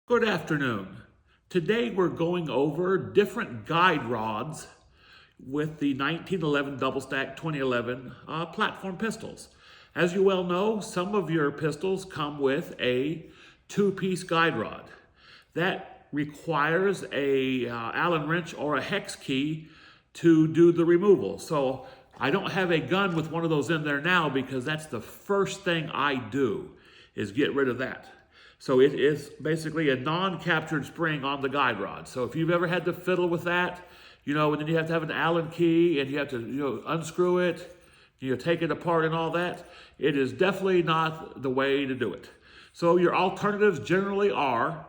Good afternoon. Today we're going over different guide rods with the 1911 double stack 2011 platform pistols. As you well know, some of your pistols come with a two-piece guide rod. That requires a Allen wrench or a hex key to do the removal. So I don't have a gun with one of those in there now because that's the first thing I do is get rid of that. So it is basically a non-captured spring on the guide rod. So if you've ever had to fiddle with that, and then you have to have an Allen key and you have to, unscrew it, take it apart and all that, it is definitely not the way to do it. So your alternatives generally are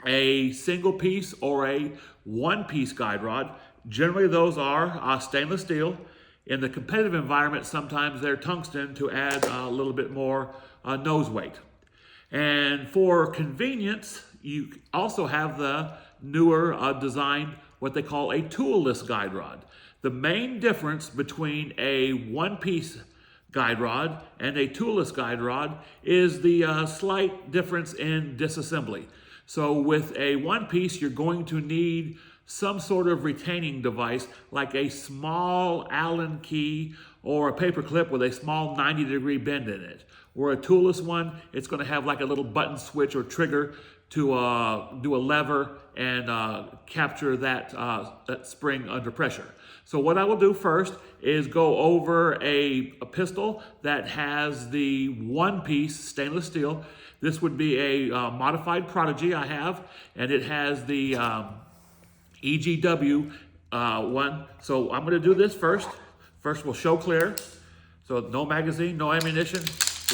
a single piece or a one-piece guide rod. Generally those are stainless steel. In the competitive environment, sometimes they're tungsten to add a little bit more nose weight. And for convenience, you also have the newer design, what they call a toolless guide rod. The main difference between a one-piece guide rod and a toolless guide rod is the slight difference in disassembly. So with a one-piece, you're going to need some sort of retaining device like a small Allen key or a paper clip with a small 90-degree bend in it. Or a toolless one, it's going to have like a little button switch or trigger to do a lever and capture that spring under pressure. So what I will do first is go over a pistol that has the one-piece stainless steel. This would be a modified Prodigy I have, and it has the EGW one. So I'm going to do this first. First we'll show clear. So no magazine, no ammunition.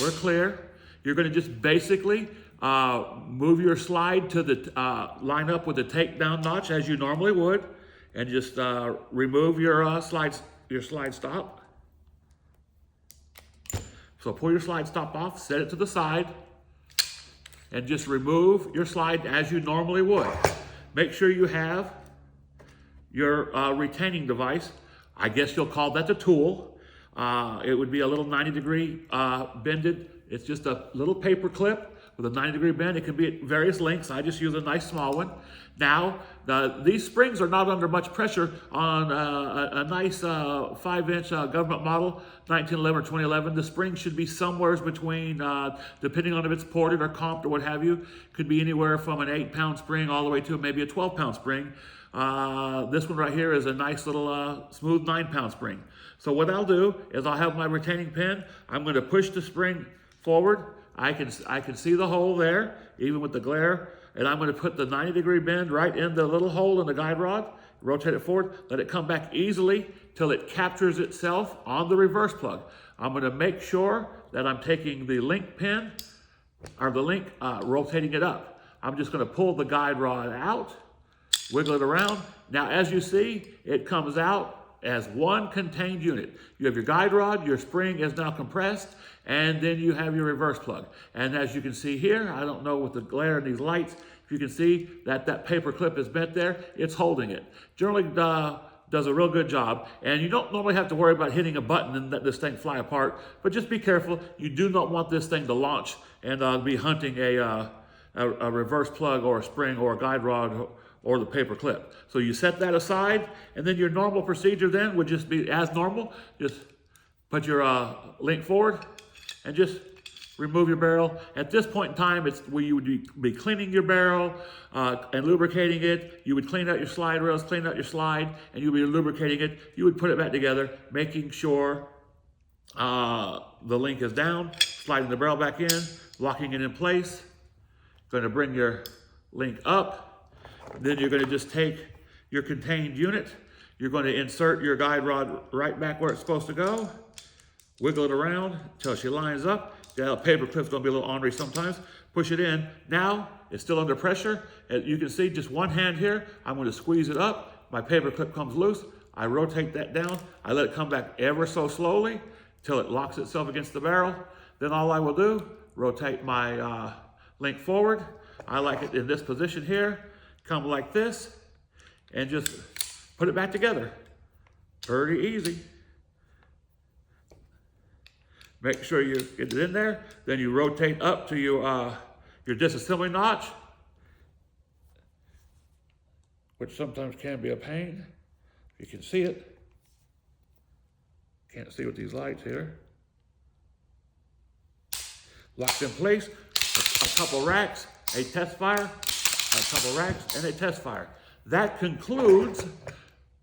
We're clear. You're going to just basically move your slide to the line up with the takedown notch as you normally would, and just remove your slide stop. So pull your slide stop off, set it to the side, and just remove your slide as you normally would. Make sure you have your retaining device. I guess you'll call that the tool. It would be a little 90-degree bended. It's just a little paper clip with a 90-degree bend. It can be at various lengths. I just use a nice small one. Now, these springs are not under much pressure on a nice 5-inch government model, 1911 or 2011. The spring should be somewhere between, depending on if it's ported or comped or what have you, could be anywhere from an 8-pound spring all the way to maybe a 12-pound spring. This one right here is a nice little smooth 9-pound spring. So what I'll do is I'll have my retaining pin. I'm going to push the spring forward. I can see the hole there, even with the glare. And I'm going to put the 90-degree bend right in the little hole in the guide rod, rotate it forward, let it come back easily till it captures itself on the reverse plug. I'm going to make sure that I'm taking the link pin, or the link, rotating it up. I'm just going to pull the guide rod out, wiggle it around. Now, as you see, it comes out as one contained unit. You have your guide rod, your spring is now compressed, and then you have your reverse plug. And as you can see here, I don't know with the glare of these lights, if you can see that paper clip is bent there, it's holding it. Generally does a real good job, and you don't normally have to worry about hitting a button and let this thing fly apart, but just be careful. You do not want this thing to launch and be hunting a reverse plug or a spring or a guide rod or the paper clip. So you set that aside, and then your normal procedure then would just be as normal. Just put your link forward and just remove your barrel. At this point in time, it's where you would be cleaning your barrel and lubricating it. You would clean out your slide rails, clean out your slide, and you'd be lubricating it. You would put it back together, making sure the link is down, sliding the barrel back in, locking it in place. Going to bring your link up. Then you're going to just take your contained unit. You're going to insert your guide rod right back where it's supposed to go. Wiggle it around until she lines up. The paper clip's going to be a little ornery sometimes. Push it in. Now, it's still under pressure. As you can see, just one hand here. I'm going to squeeze it up. My paper clip comes loose. I rotate that down. I let it come back ever so slowly till it locks itself against the barrel. Then all I will do, rotate my link forward. I like it in this position here. Come like this, and just put it back together. Pretty easy. Make sure you get it in there. Then you rotate up to your disassembly notch, which sometimes can be a pain. You can see it. Can't see with these lights here. Locked in place, a couple racks, a test fire, a couple racks, and a test fire. That concludes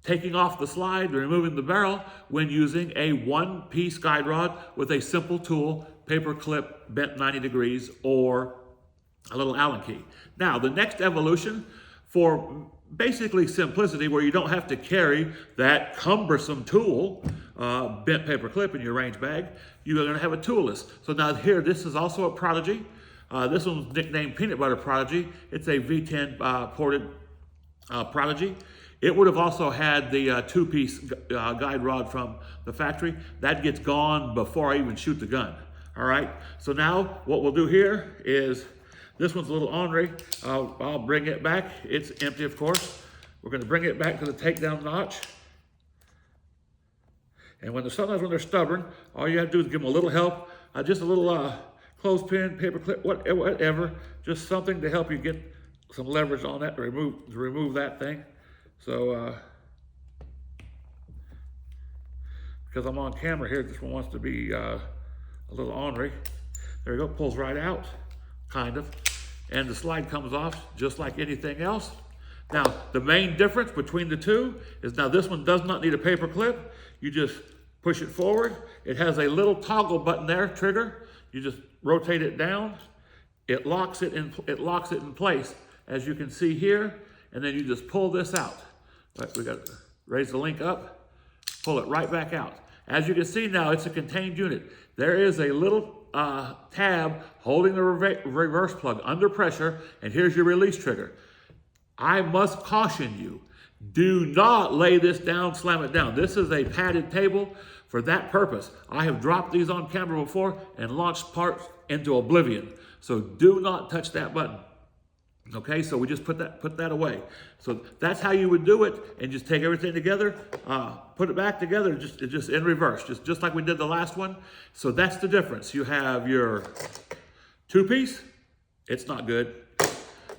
taking off the slide, removing the barrel when using a one-piece guide rod with a simple tool, paper clip bent 90 degrees, or a little Allen key. Now, the next evolution for basically simplicity, where you don't have to carry that cumbersome tool, bent paper clip in your range bag, you're going to have a toolless. So now here, this is also a Prodigy. This one's nicknamed Peanut Butter Prodigy. It's a V10 ported Prodigy. It would have also had the two-piece guide rod from the factory. That gets gone before I even shoot the gun. All right, so now what we'll do here is, this one's a little ornery. I'll bring it back. It's empty, of course. We're going to bring it back to the takedown notch. And sometimes when they're stubborn, all you have to do is give them a little help. Just a little clothespin, paper clip, whatever. Just something to help you get some leverage on that to remove that thing. So, because I'm on camera here, this one wants to be a little ornery. There we go, pulls right out, kind of. And the slide comes off just like anything else. Now, the main difference between the two is now this one does not need a paper clip. You just push it forward. It has a little toggle button there, trigger. You just rotate it down. It locks it in place, as you can see here. And then you just pull this out. Right, we got to raise the link up, pull it right back out. As you can see now, it's a contained unit. There is a little tab holding the reverse plug under pressure, and here's your release trigger. I must caution you, do not lay this down, slam it down. This is a padded table for that purpose. I have dropped these on camera before and launched parts into oblivion. So do not touch that button. Okay, so we just put that away. So that's how you would do it, and just take everything together, put it back together, just in reverse, just like we did the last one. So that's the difference. You have your two-piece, it's not good.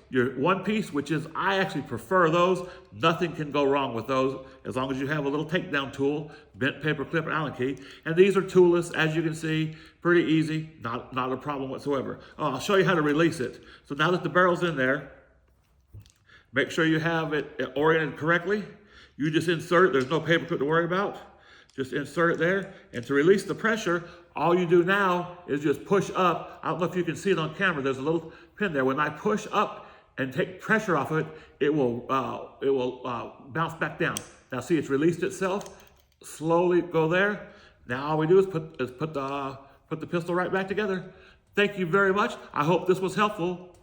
Your one-piece, which is, I actually prefer those. Nothing can go wrong with those as long as you have a little takedown tool, bent paper clip and Allen key. And these are toolless, as you can see, pretty easy, not a problem whatsoever. I'll show you how to release it. So now that the barrel's in there, make sure you have it oriented correctly. You just insert it, there's no paper clip to worry about. Just insert it there. And to release the pressure, all you do now is just push up. I don't know if you can see it on camera, there's a little pin there. When I push up and take pressure off it, it will bounce back down. Now see, it's released itself. Slowly go there. Now all we do is put the pistol right back together. Thank you very much. I hope this was helpful.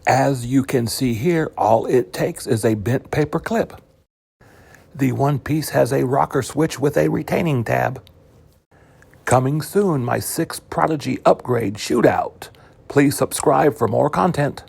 As you can see here, all it takes is a bent paper clip. The one piece has a rocker switch with a retaining tab. Coming soon, my 6 Prodigy upgrade shootout. Please subscribe for more content.